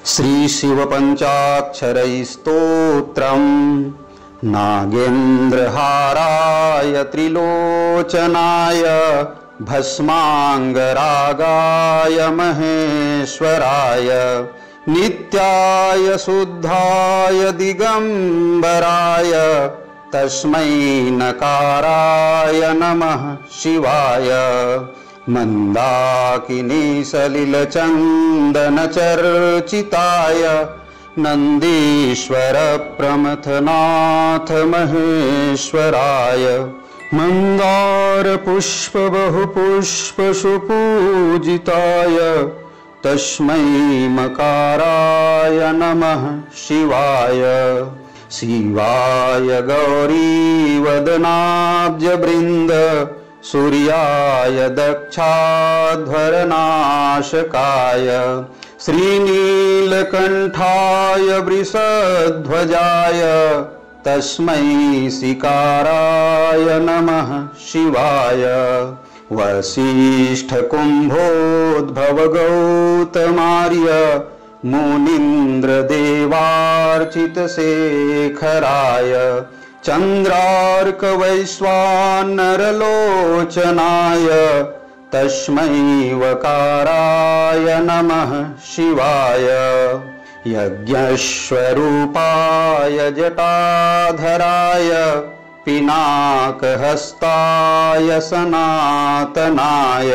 श्री शिव पंचाक्षरै स्तोत्रम् नागेन्द्रहाराय त्रिलोचनाय भस्मांगरागाय महेश्वराय नित्याय शुद्धाय दिगंबराय तस्मै नकाराय नमः शिवाय मंदाकिनी सलिलचंदनचर्चिताय नंदीश्वर प्रमथनाथ महेश्वराय मंदार पुष्प बहुपुष्प सुपूजिताय तस्मै मकाराय नमः शिवाय शिवाय गौरी वदनाब्जवृंद सूर्याय दक्षाध्वरनाशकाय श्रीनीलकंठाय वृषध्वजाय तस्मै सिकाराय नमः शिवाय वसिष्ठकुम्भोद्भव गौतमार्य मुनीन्द्रदेवार्चितशेखराय चन्द्रार्कवैश्वानरलोचनाय तस्मै वकाराय नमः शिवाय यज्ञस्वरूपाय जटाधराय पिनाकहस्ताय सनातनाय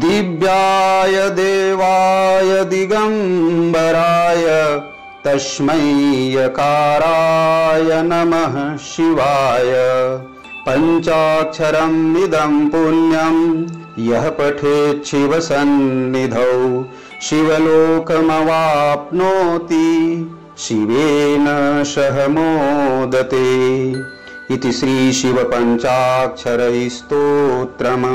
दिव्याय देवाय दिगंबराय तस्मै यकाराय नमः शिवाय पंचाक्षरम् इदं पुण्यं यः पठेत् शिवसन्निधौ शिवलोकमवाप्नोति शिवेन सह मोदते इति श्री शिव पंचाक्षरै स्तोत्रम्।